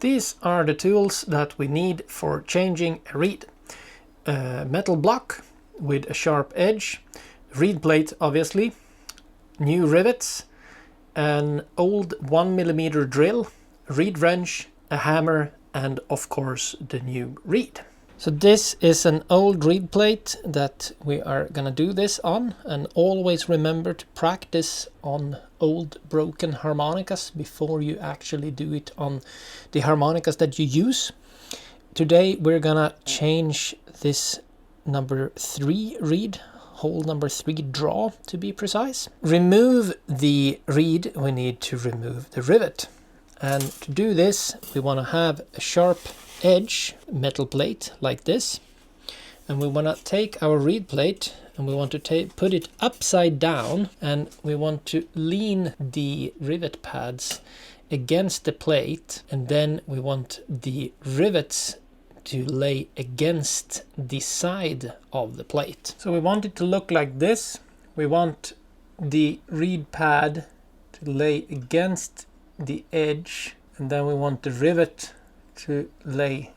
These are the tools that we need for changing a reed. A metal block with a sharp edge, reed plate obviously, new rivets, an old 1mm drill, reed wrench, a hammer, and of course the new reed. So this is an old reed plate that we are gonna do this on, and always remember to practice on old broken harmonicas before you actually do it on the harmonicas that you use. Today we're gonna change this number 3 reed, hole number 3 draw to be precise. Remove the reed, we need to remove the rivet. And to do this we want to have a sharp edge metal plate like this, and we want to take our reed plate and we want to put it upside down, and we want to lean the rivet pads against the plate, and then we want the rivets to lay against the side of the plate. So we want it to look like this. We want the reed pad to lay against the edge, and then we want the rivet to lay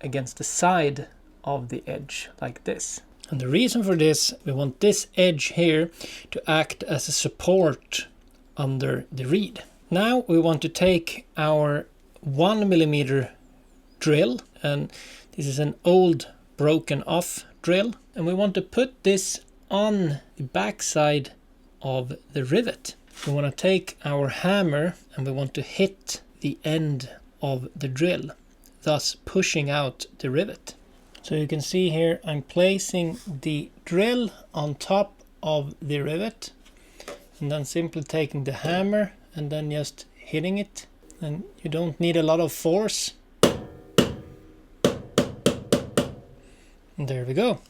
against the side of the edge like this. And the reason for this, we want this edge here to act as a support under the reed. Now we want to take our 1mm drill, and this is an old broken off drill, and we want to put this on the back side of the rivet. We want to take our hammer and we want to hit the end of the drill, thus pushing out the rivet. So you can see here I'm placing the drill on top of the rivet, and then simply taking the hammer and then just hitting it, and you don't need a lot of force. And there we go.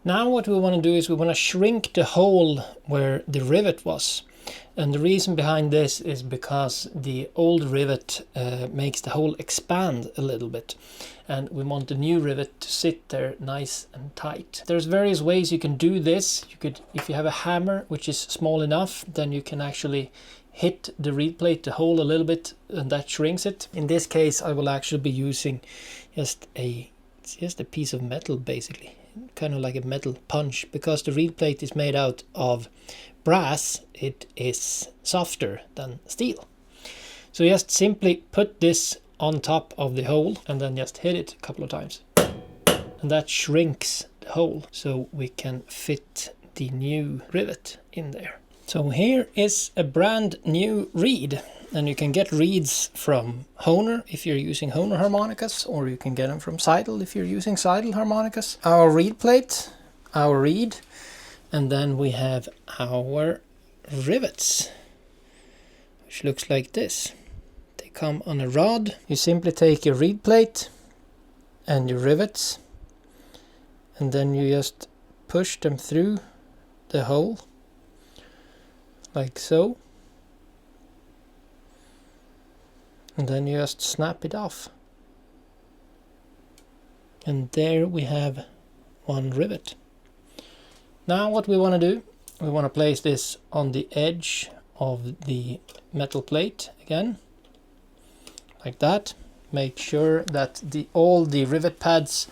Now what we want to do is we want to shrink the hole where the rivet was. And the reason behind this is because the old rivet makes the hole expand a little bit, and we want the new rivet to sit there nice and tight. There's various ways you can do this. You could, if you have a hammer which is small enough, then you can actually hit the reed plate, the hole a little bit, and that shrinks it. In this case I will actually be using just a piece of metal, basically kind of like a metal punch, because the reed plate is made out of brass. It is softer than steel. So just simply put this on top of the hole and then just hit it a couple of times, and that shrinks the hole so we can fit the new rivet in there. So here is a brand new reed, and you can get reeds from Hohner if you're using Hohner harmonicas, or you can get them from Seidel if you're using Seidel harmonicas. Our reed plate, our reed, and then we have our rivets, which looks like this. They come on a rod. You simply take your reed plate and your rivets, and then you just push them through the hole like so, and then you just snap it off, and there we have one rivet. Now what we want to do, we want to place this on the edge of the metal plate again, like that. Make sure that all the rivet pads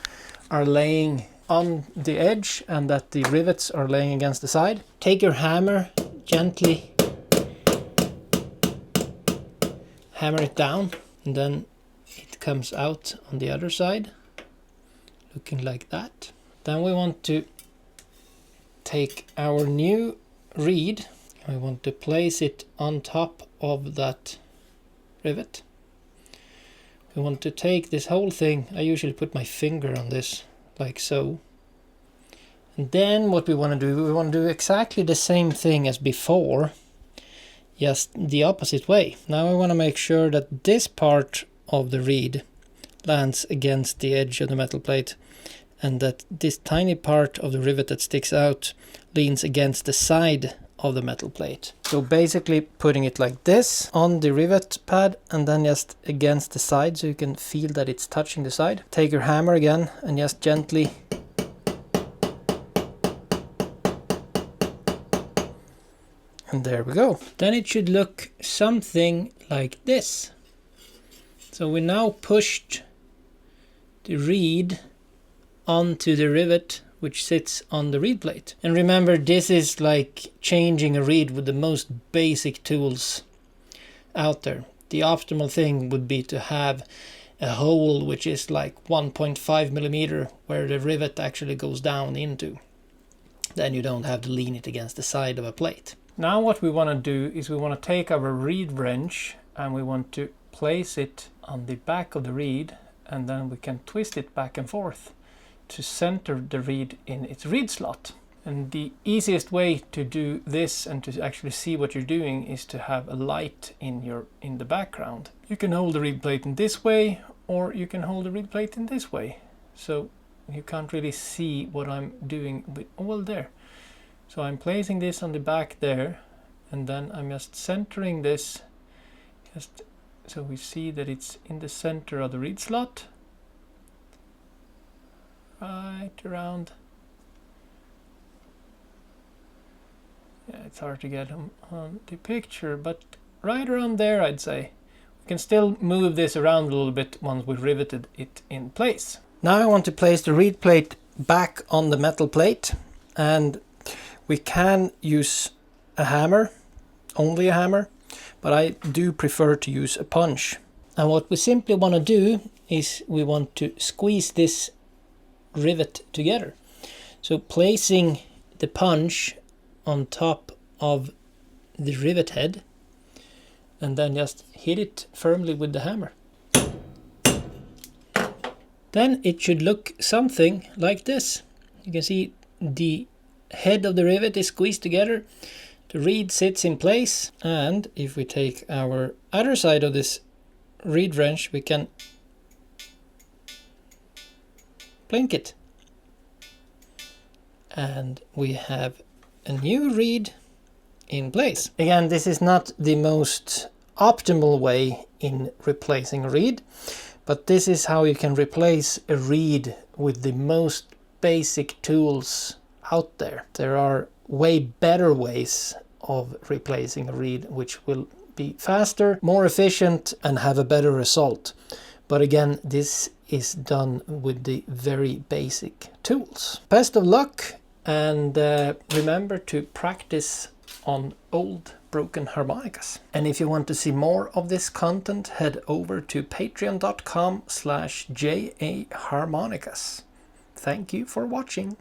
are laying on the edge and that the rivets are laying against the side. Take your hammer, gently hammer it down, and then it comes out on the other side, looking like that. Then we want to take our new reed, we want to place it on top of that rivet. We want to take this whole thing, I usually put my finger on this like so, and then what we want to do, we want to do exactly the same thing as before, just the opposite way. Now I want to make sure that this part of the reed lands against the edge of the metal plate, and that this tiny part of the rivet that sticks out leans against the side of the metal plate. So basically putting it like this on the rivet pad and then just against the side so you can feel that it's touching the side. Take your hammer again and just gently and there we go. Then it should look something like this. So we now pushed the reed onto the rivet which sits on the reed plate. And remember, this is like changing a reed with the most basic tools out there. The optimal thing would be to have a hole which is like 1.5 millimeter where the rivet actually goes down into. Then you don't have to lean it against the side of a plate. Now what we want to do is we want to take our reed wrench and we want to place it on the back of the reed, and then we can twist it back and forth to center the reed in its reed slot. And the easiest way to do this and to actually see what you're doing is to have a light in the background. You can hold the reed plate in this way, or you can hold the reed plate in this way. So you can't really see what I'm doing with, oh well, there. So I'm placing this on the back there, and then I'm just centering this just so we see that it's in the center of the reed slot. Right around. Yeah, it's hard to get on the picture, but right around there, I'd say. We can still move this around a little bit once we've riveted it in place. Now I want to place the reed plate back on the metal plate, and we can use a hammer, only a hammer, but I do prefer to use a punch. And what we simply want to do is we want to squeeze this rivet together. So placing the punch on top of the rivet head, and then just hit it firmly with the hammer. Then it should look something like this. You can see the head of the rivet is squeezed together, the reed sits in place, and if we take our other side of this reed wrench, we can plink it. And we have a new reed in place. Again, this is not the most optimal way in replacing a reed, but this is how you can replace a reed with the most basic tools out there. There are way better ways of replacing a reed which will be faster, more efficient, and have a better result. But again, this is done with the very basic tools. Best of luck, and remember to practice on old broken harmonicas. And if you want to see more of this content, head over to patreon.com/JAHarmonicas. Thank you for watching.